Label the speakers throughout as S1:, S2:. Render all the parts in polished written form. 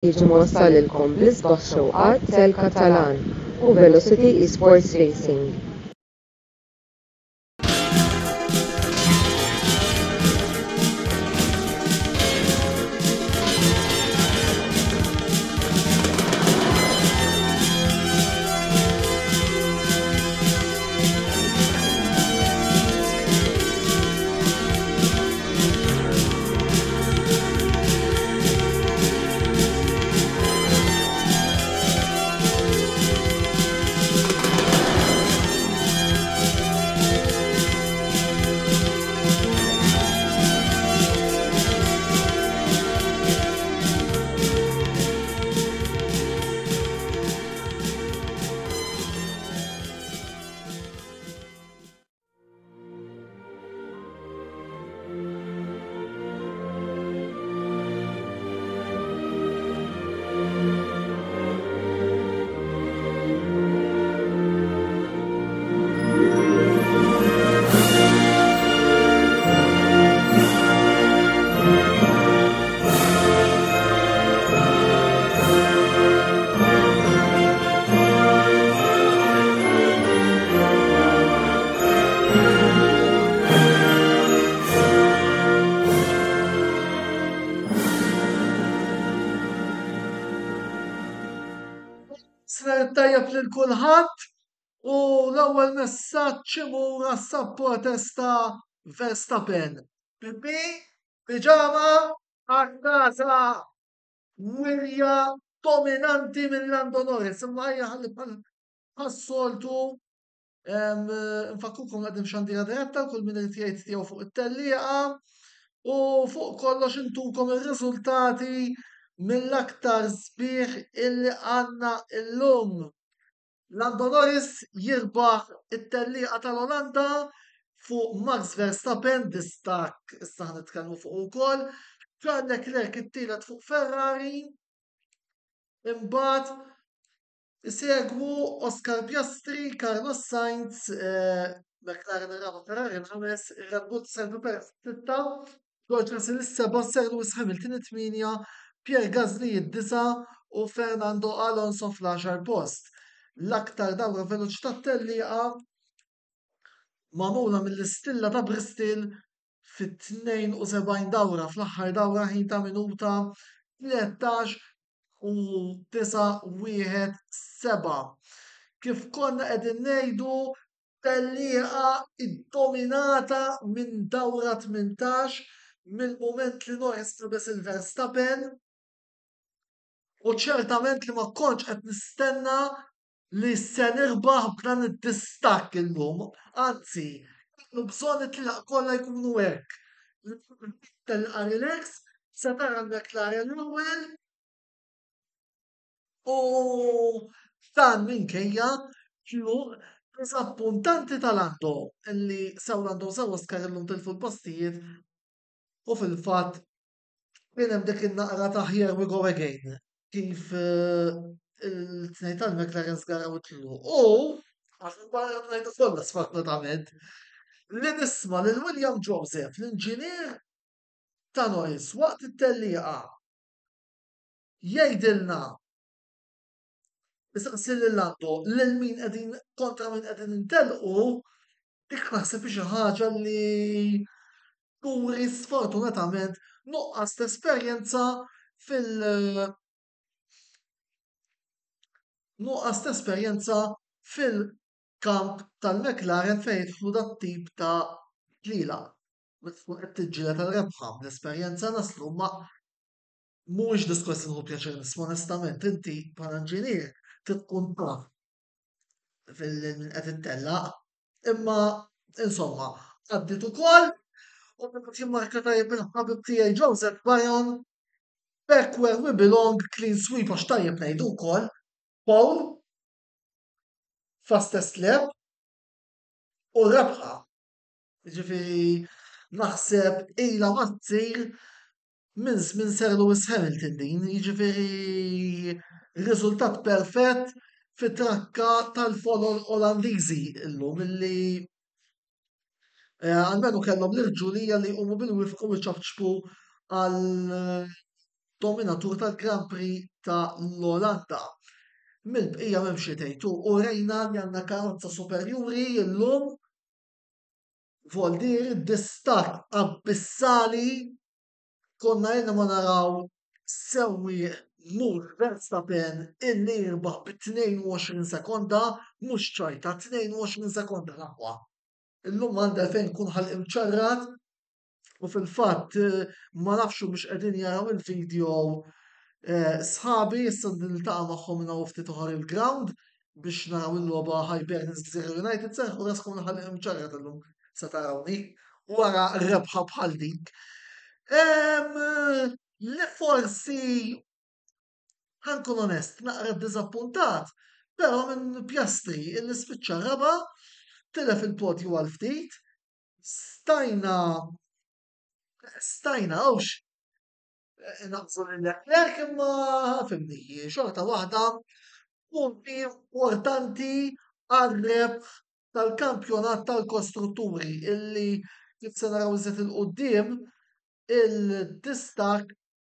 S1: jiġi mwassal lilkom bl-isbaħ xewqat tal-Katalan u Velocity Esports Racing.
S2: Sner tajjeb lil kulħadd u l-ewwel messaġġ imur għas-supporters ta' Verstappen. Bibi, piġama għal-casa wirja dominanti minn Lando Norris. Imma hija ħalli bħal-soltu nfakkukom għadim xandira diretta kull min irid jgħid tiegħu fuq it-tellieqa u fuq kollox intukom ir-riżultati mill-aktar sbieħ illi għandna illum. Lando Norris jirbaħ it-tellieqa tal-Olanda fuq Max Verstappen distak issa ħanitkellmu fuq ukoll. Charles Leclerc it-tielet fuq Ferrari. Imbagħad isegwu Oscar Piastri, Carlos Sainz, McLaren ir-raba' Ferrari il-ħames, Red Bull servu per sitta, George Russell is-seba', Sir Lewis Hamilton it-tminja, Pierre Gasly id-disa' u Fernando Alonso fl-10 post. L-aktar dawra veloċità tellieqa magħmula mill-istilla ta' Bristol fit-72 dawra fl-aħħar dawra ħin ta' minuta 13 u 9-1-7. Kif konna qegħdin ngħidu tellieqa iddominata minn dawra 18 mill-mument li Norris libes il-Verstappen u ċertament li ma kontx qed nistenna li se nirbaħ b'dan id-distakk illum. Anzi, kienu bżonn it-tliaq kollha jkunu hekk. Telqa relax, se tara l-McLaren l-ewwel u dan minkejja kienu diżappuntanti tal-Lando illi sew Lando sew Oscar illum tilfu l-postijiet u fil-fatt kien hemm dik in-naqra ta' here we go again kif il-tnejn tal-McLaren żgaraw itlu. U għax barra ngħidu kollha sfortunatament li nisma' lil William Joseph, l-inġinier ta' Norris waqt it-tellieqa jgħidilna Istaqsi lil Lando lil min qegħdin kontra min qegħdin intelqu dik naħseb xi ħaġa li turi sfortunatament nuqqas esperjenza nuqqas esperjenza fil-kamp tal-McLaren fejn jidħlu dat tip ta' tlila. Qed tiġġieled tal-rebħa l-esperjenza naslu ma mhuwiex diskors inħu pjaċir nisma' onestament inti bħala inġinier tkun taf fil-min qed intellaq. Imma insomma għaddit ukoll u qed jimmarka tajjeb il-ħabib tiegħi Joseph Bayon back where we belong clean sweep għax tajjeb ngħidu wkoll Paul fastest lap u rebħa. Jiġifieri naħseb ilha ma tsir minn żmien Sir Lewis Hamilton din, jiġifieri riżultat perfett fit-trakka tal-follow Olandiżi illum illi għalmenu kellhom l-irġulija li jqumu bil-wifqu u jċabċbu għal dominatur tal-Grand Prix ta' l-Olanda. Mill-bqija m'hemmx xi tgħidu u rejna li għandna karozza superjuri llum Voldir distak abissali konna jenna ma naraw sewwi mur Verstappen illi jirbaħ bi 22 sekonda mhux ċajta 22 sekonda l-aqwa. Illum għandha fejn kun ħal imċarrat u fil-fatt ma nafxu biex qegħdin jaraw il-video sħabi issa niltaqa' magħhom minn ftit oħra il-ground biex naraw il-logħba Hibernians Gżira United serħu raskom ħal imċarrat illum se tarawni wara rebħa bħal dik. Li forsi ħankun onest, naqra dizappuntat, pero minn Pjastri illi spiċċa raba, tilef il-podju għal ftit, stajna għawx naqsu l-Leclerc imma fimni, xorta waħda punti importanti għal-reb tal-kampjonat tal-kostrutturi illi kif se naraw iżet il-qoddim il-distak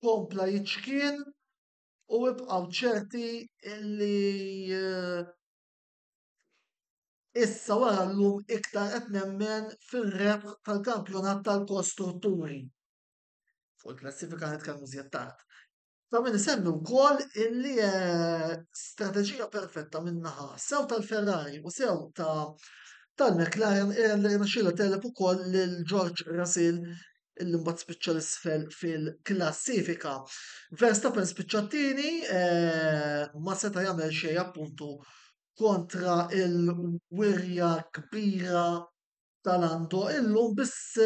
S2: kompla jiċkien u ibqaw ċerti illi issa wara llum iktar qed nemmen fir-reb tal-kampjonat tal-kostrutturi. Fuq il-klassifika nitkellmu żjed tard. Ta' min isemmi wkoll illi strateġija perfetta minnaħa sew tal-Ferrari u sew tal-McLaren era li rinaxxilha telep ukoll lil George Russell illi mbagħad spiċċa l-isfel fil-klassifika. Verstappen spiċċa t-tieni ma seta' jagħmel xejn appuntu kontra il-wirja kbira tal-Lando illum biss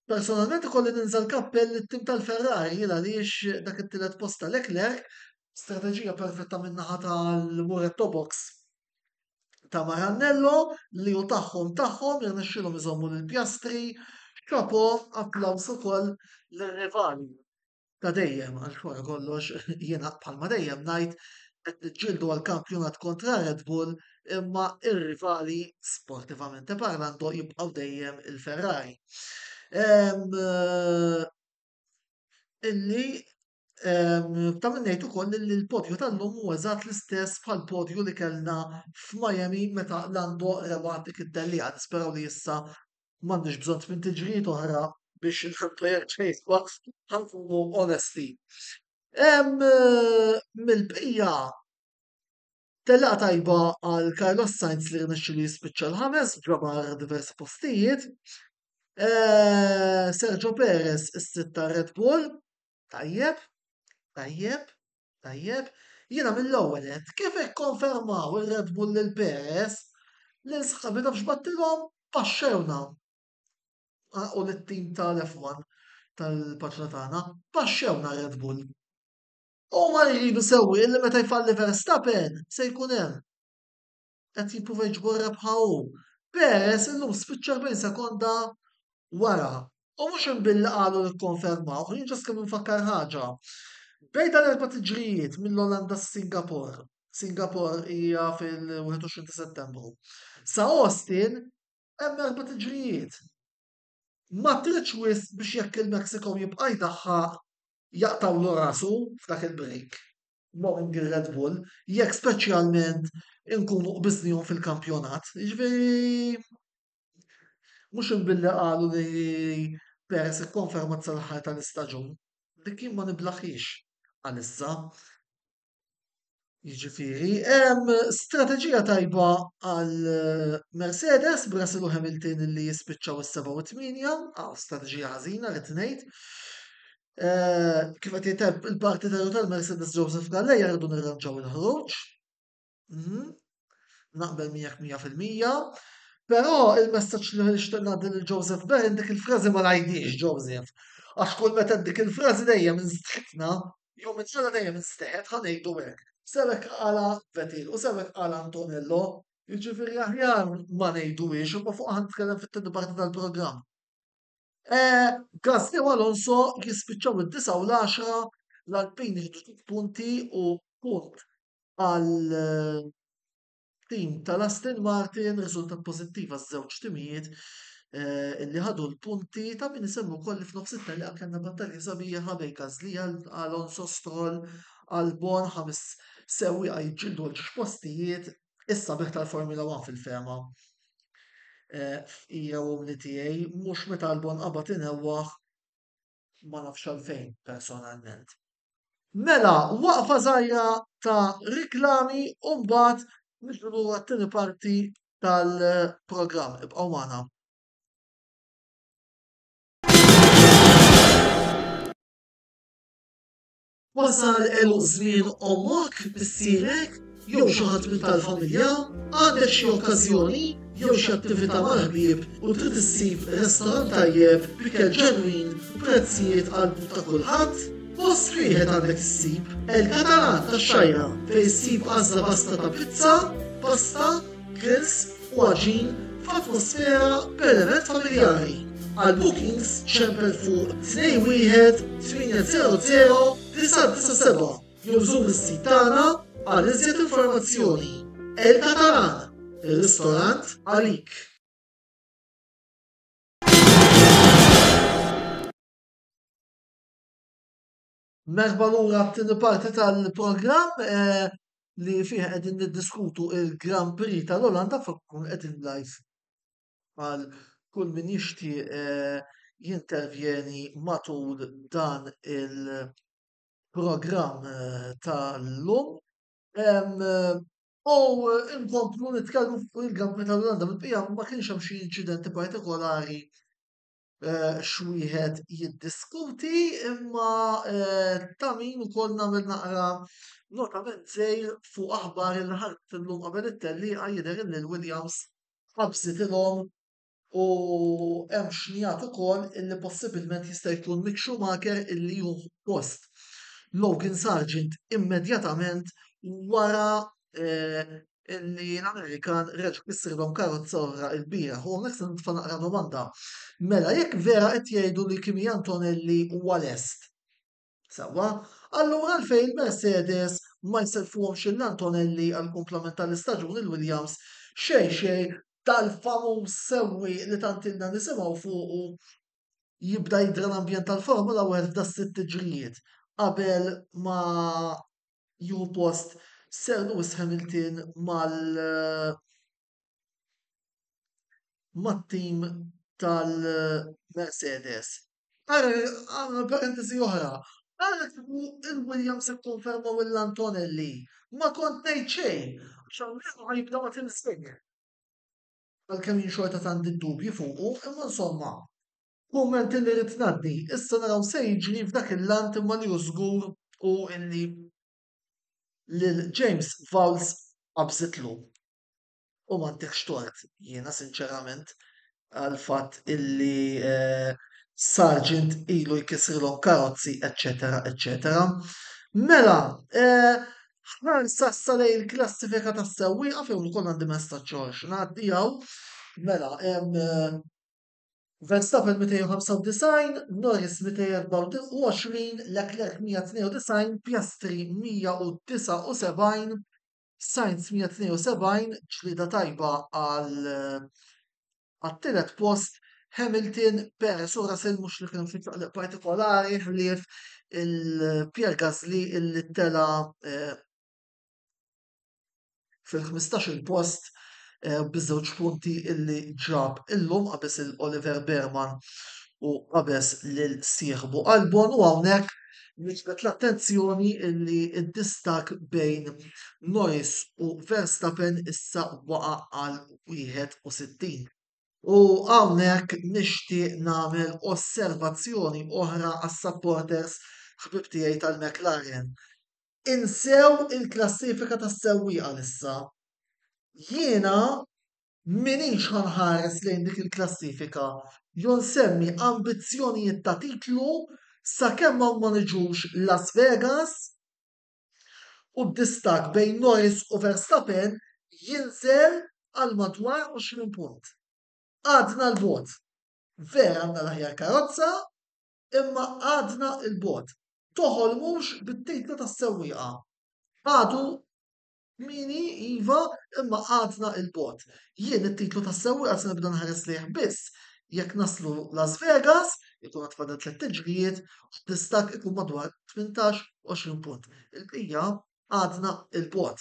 S2: personalment ikolli ninżal kappell it-tim tal-Ferrari għaliex dak it-tielet post ta' Leclerc strateġija perfetta min-naħa tal-Muretto Box ta' Maranello li hu tagħhom jirnexxilhom iżommu lil Piastri xapo applaus ukoll lir-rivali ta' dejjem għal wara kollox jiena bħalma dejjem ngħid qed niġġieldu għall-kampjonat kontra Red Bull imma ir-rivali sportivament parlando jibqgħu dejjem il-Ferrari. Illi ta' minnejt ukoll li l-podju tal-lum huwa eżatt l-istess bħal podju li kellna f'Miami meta Lando rebaħ dik id-dellija. Nisperaw li issa m'għandniex bżonn tmien tiġrijiet oħra biex il-ħantu jerċejswa ħankunu onesti. Mill-bqija tellaq tajba għal Carlos Sainz li rnexxielu jispiċċa l-ħames ġabar diversi postijiet. Sergio Perez is-sitta Red Bull, tajjeb, tajjeb, tajjeb. Jiena mill-ewwel qed kif ikkonfermaw ir-Red Bull lil Perez li sħabi taf x'battilhom baxxewna. U lit-tim tal-F1 tal-paċna tagħna baxxewna Red Bull. U ma jridu sewwi li meta jfalli Verstappen se jkun hemm. Qed jippruva jġbor rebħa hu. Perez illum spiċċa 40 sekonda wara. U mhux imbilli qalu li kkonfermaw, jien ġas kemm infakkar ħaġa. Bejn tal-erba' tiġrijiet mill-Olanda s-Singapore. Singapore hija fil-21 ta' Settembru. Sa Austin hemm erba' tiġrijiet. Ma tridx wisq biex jekk il-Mexico jibqa' jdaħħaq jaqtawlu rasu f'dak il-break. Mowing il-Red Bull, jekk speċjalment inkunu qbiżnihom fil-kampjonat. Jiġifieri mhux imbilli qalu li Perez ikkonfermat sal-aħħar tal-istaġun. Dik kien ma niblaħiex għalissa. Jiġifieri hemm strateġija tajba għal Mercedes b'Russell u Hamilton li jispiċċaw is-7 u 8, strateġija ħażina rid ngħid. Kif qed jiteb il-partiteru tal-Mercedes Joseph Galleja jridu nirranġaw il-ħruġ. Naqbel 100%. Però il-messaġġ li nixtieq ngħaddi lil Joseph Beren dik il-frażi ma ngħidix Joseph. Għax kull meta dik il-frażi dejjem instħitna, jew minn dejjem insteħed ħa ngħidu hekk. Sewek qala Vettel u sewek qala Antonello, jiġifieri aħjar ma ngħiduhiex u fuq ħanitkellem fit-tieni parti tal-programm. Gasly u Alonso jispiċċaw id-9 u l-10 l-Alpini jieħdu punti u punt għal tim tal-Aston Martin riżultat pożittiv għaż-żewġ timijiet illi ħadu l-punti ta' min isemmu kolli f'nofs it-telqa kellna battalji sabiħa bejn Gasly Alonso Stroll Albon 5 sewwieqa jiġġieldu għal ġiex postijiet issa beħ tal-Formula 1 fil-fema. Hija li tiegħi mhux meta Albon qabad inewwaħ ma nafx għalfejn personalment. Mela, waqfa żgħira ta' riklami u mbagħad nidħlu għat-tieni parti tal-programm. Ibqgħu magħna. Wasal żmien ommok bissierek jew xi ħadd minn tal-familja għandek xi okkażjoni jew xi attività mal-ħbieb u trid issib restorant tajjeb b'ikel ġenwin b'prezzijiet qalbu ta' kulħadd. Post wieħed għandek issib il-Katalan tax-Xajra fejn issib għażla basta ta' pizza, pasta, grills u għaġin f'atmosfera b'element familjari. Għal bookings ċempel fuq 21-800-997 jew żur is-sit tagħna għal iżjed informazzjoni. Il-Katalan, ir-ristorant għalik. Merħba lura t-tieni parti tal-programm li fih qegħdin niddiskutu il-Grand Prix tal-Olanda fakkun qegħdin live għal kull min jixtieq jintervjeni matul dan il-programm tal-lum. U inkomplu nitkellmu fuq il-Grand Prix tal-Olanda bil-bqija ma kienx hemm xi inċidenti partikolari xwieħed jiddiskuti imma ta' min ukoll nagħmel naqra notament żgħir fuq aħbar il ħadt illum qabel it-tellieqa jidher li l-Williams ħabsitilhom u hemm xnijat ukoll illi possibilment jista' jkun Mick Schumacher illi jieħu post Logan Sargent immedjatament wara illi l-Amerikan reġgħu jissirlhom karozza oħra l-bieraħ u hawnhekk se nitfa' naqra domanda. Mela jekk vera qed jgħidu li Kimi Antonelli huwa lest. Sewwa, allura għalfejn il-Mercedes ma jselfuhomx l-Antonelli għall kumplament tal-istaġun il-Williams xejn tal-famuż sewwi li tantilna nisimgħu fuqu jibda jidra l-ambjent tal-Formula 1 f'da sitt ġrijiet qabel ma jieħu post Sir Lewis Hamilton mat-tim tal-Mercedes. Għara parentesi oħra, għara il-Williams ikkonfermaw l-Antonelli. Ma kont ngħid xejn, għax jibda ma timsfeg. Għal-kemm xorta għandi dubji fuqu, imma insomma, kumment li rrid ngħaddi, issa naraw se jiġri f'dak il-lant imma li żgur u illi lil James Vowles qabżitlu. U m'għandekx tort jiena sinċerament għal fatt illi Sargent ilu jkissrilhom karozzi, eccetera, eccetera. Mela, ħarsa lej il-klassifika tas-sewwieqa fejn ukoll għandi messaġġ ngħaddijaw. Mela, Verstappen 295, Norris 224, Leclerc 192, Piastri 179, Sainz 172, ġlieda tajba għal-tielet post, Hamilton, Perez u Russell mhux li kienu fi partikolari ħlief il-Pierre Gasly illi tela fil-15 post biżewġ punti illi ġab illum qabes il-Oliver Berman u qabes lil sieħbu Albon u hawnhekk niġbed l-attenzjoni illi d-distak bejn Norris u Verstappen issa waqa' għal 61. U hawnhekk nixtieq nagħmel osservazzjoni oħra għas-supporters ħbib tiegħi tal-McLaren. Insew il-klassifika tas-sewwieqa issa. Jiena minix ħanħares lejn dik il-klassifika jon semmi ambizzjonijiet ta' titlu sakemm ma niġux Las Vegas u d-distak bejn Norris u Verstappen jinżel għal madwar 20 punt. Għadna l-bot. Vera għandna l-aħjar karozza, imma għadna l-bot. Toħolmux bit-titlu tas-sewwieqa. Għadu mini iva imma għadna il-bot. Jien it-titlu tas-sewwieqa se nibda nħares lejh biss jekk naslu Las Vegas, ikun għatfadal 3 tiġrijiet, distak ikun madwar 18-20 punt. Il-qija għadna il-bot.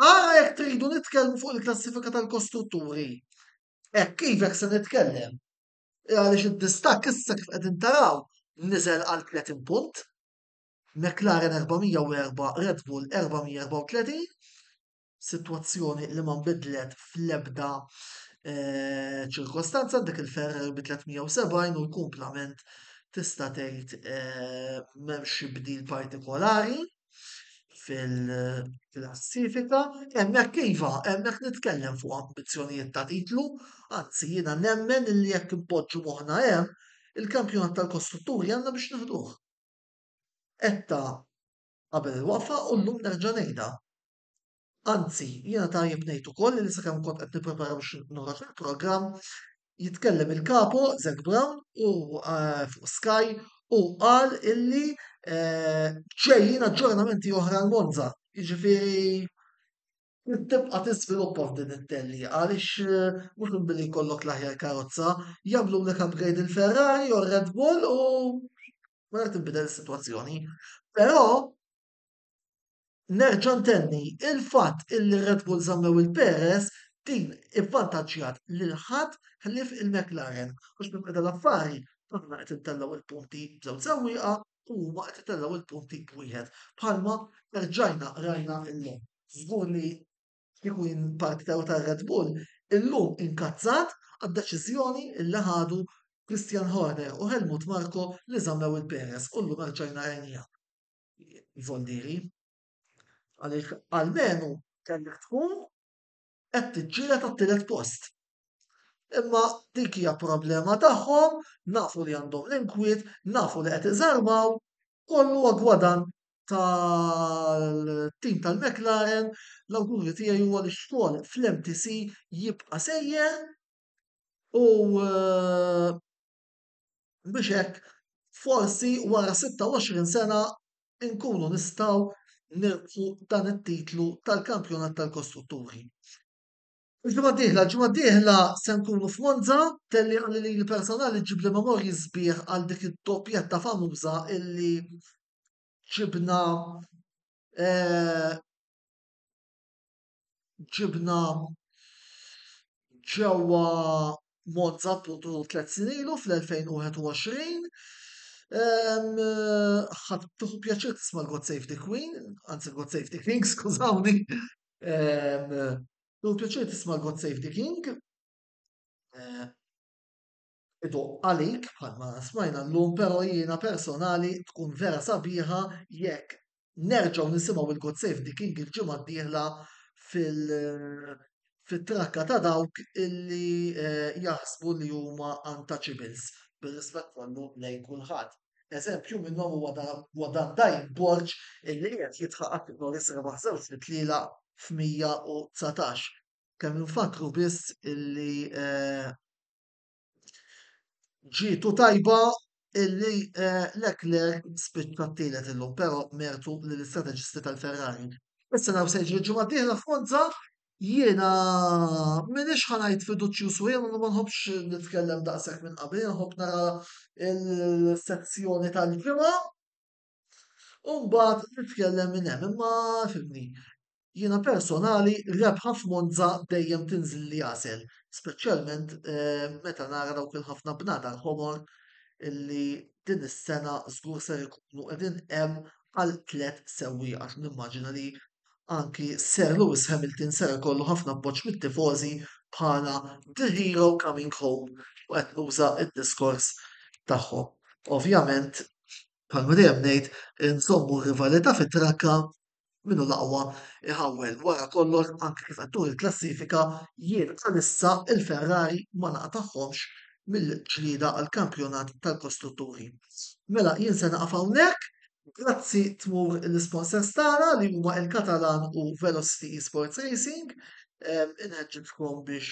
S2: Ara jekk tridu nitkellmu fuq il-klassifika tal-kostrutturi. Kif jekk se nitkellem? Għaliex id-distak issa kif qegħdin taraw niżel għal 30 punt. McLaren 404, Red Bull 434, situazzjoni li ma nbidlet fl-ebda ċirkostanza dik il-Ferrari bi 370 u l-kumplament tista' tgħid m'hemmx bdil partikolari fil-klassifika, hemmhekk iva, hemmhekk nitkellem fuq ambizzjonijiet ta' titlu, anzi jiena nemmen li jekk impoġġu moħħna hemm, il-kampjonat tal-kostrutturi għandna biex nieħduh. Etta qabel il-waqfa u llum nerġa' ngħidha. Anzi, jiena tajjeb ngħid ukoll li sakemm kont qed nipprepara biex noħroġ il-programm, jitkellem il-kapo Zac Brown u fuq Sky u qal illi ġejjin aġġornamenti oħra l-Monza. Jiġifieri tibqa' tiżviluppa f'din it-telli għaliex mhux billi jkollok l-aħjar karozza, jagħmlulek upgrade il-Ferrari u Red Bull u wara tinbidel is-sitwazzjoni. Però nerġa' ntenni il-fatt illi Red Bull żammew il-Perez din ivvantaġġjat lil ħadd ħlief il-McLaren għax minn l-affari aħna qed intellaw il-punti b'żewġ sewwieqa u huma qed itellaw il-punti b'wieħed. Bħalma rġajna rajna illum. Żgur li kieku jien parti tar-Red Bull illum inkazzat għad-deċiżjoni illi ħadu Christian Horner u Helmut Marko li żammew il-Perez u llum rġajna rajnija. Voldiri. Għaliex għalmenu kellek tkun qed tiġġieled għat-tielet post. Imma dik hija problema tagħhom, nafu li għandhom l-inkwiet, nafu li qed iżarmaw, kollu huwa gwadan tal-tim tal-McLaren, l-awgurju tiegħi huwa li x-xogħol fl-MTC jibqa' sejjer u biex hekk forsi wara 26 sena nkunu nistgħu nirfu dan it-titlu tal-kampjonat tal-kostrutturi. Ġimgħa d-dieħla se nkunu f'Monza, telli għalli li l-personali ġib li memorji sbieħ għal dik id-doppjetta famuża illi ġibna ġewwa Monza appuntu 3 snin ilu fl-2021. ħadd tieħu pjaċir tisma' l-God Save the Queen, anzi God Save the King, skużawni. Tieħu pjaċir tisma' l-God Save the King. Idu għalik bħalma smajna llum, però jiena personali tkun vera sabiħa jekk nerġgħu nisimgħu il-God Save the King il-ġimgħa d-dieħla fit-trakka ta' dawk illi jaħsbu li huma untouchables bir-rispett kollu lejn kulħadd. Eżempju minnhom huwa dan Dajn Borg illi qiegħed jitħaqaq Norris rebaħ żewġ tliela f'119. Kemm infakru biss illi ġietu tajba illi Leclerc spiċċa t-tielet illum, però mertu lill-istrateġisti tal-Ferrari. Issa naw se jiġri ġimgħa d-dieħla f'Monza, jiena minix ħanajt fiduċjuż u jiena ma nħobbx nitkellem daqshekk minn qabel, nħobb nara il-sezzjoni tal-ġimgħa u mbagħad nitkellem minn hemm, imma fimni. Jiena personali rebħa f'Monza dejjem tinżil li jasel, speċjalment meta nara dawk il-ħafna bnada l-ħomor illi din is-sena żgur se jkunu qegħdin hemm għal 3 sewwieqa għax nimmaġina li anki Sir Lewis Hamilton ser ikollu ħafna appoġġ mit-tifosi bħala the hero coming home u qed nuża d-diskors tagħhom. Ovvjament, bħalma dejjem ngħid, insommu r-rivalità fit-trakka minnu l-aqwa iħawwel wara kollox anke kif qed tur il-klassifika jien bħalissa il-Ferrari ma naqtaħħomx mill-ġlieda għall kampjonat tal-kostrutturi. Mela jien se naqaf hawnhekk. Grazzi tmur l-sponsors tagħna li huma il-Katalan u Velocity Esports Racing. Inħeġġibkom biex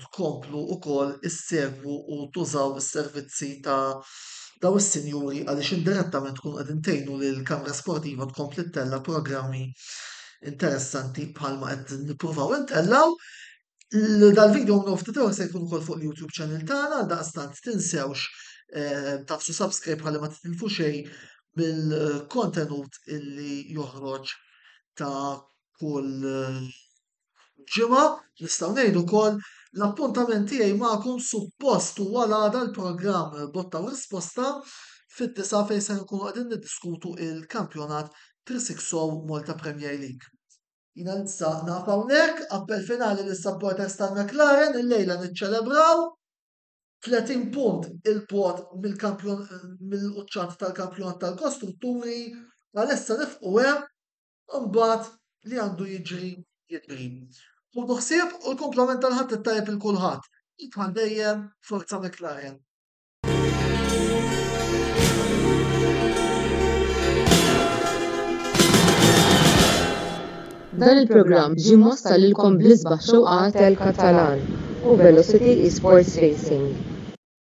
S2: tkomplu wkoll issegwu u tużaw is-servizzi ta' daw is-sinjuri għaliex indirettament tkunu qegħdin tgħinu lill-Kamra Sportiva tkompli ttella programmi interessanti bħalma qed nippruvaw intellaw. Dal-video minn uftitu se jkun ukoll fuq il-YouTube channel tagħna, daqstant tinsewx tafsu subscribe ħalli ma titilfu xejn bil-kontenut illi joħroġ ta' kull ġimgħa. Nistgħu ngħidu wkoll l-appuntament tiegħi magħkom suppost huwa għada l-programm Botta u Risposta fid-disa fejn se nkunu qegħdin niddiskutu il-kampjonat 360 Malta Premier League. Jina nista naqaf hawnhekk, appell finali lis-supporters tal-McLaren illejla niċċelebraw 30 punt il-pot mill-quċċat tal-kampjonat tal-kostrutturi għalissa nifqu hemm imbagħad li għandu jiġri. Ħudu ħsieb u l-komplement tal-ħadd ittajjeb il-kulħadd. Jitħan dejjem Forza McLaren.
S1: Dan il-programm ġie mossa lilkom bl-isbaħ xewqat tal-Katalan u Velocity Esports Racing.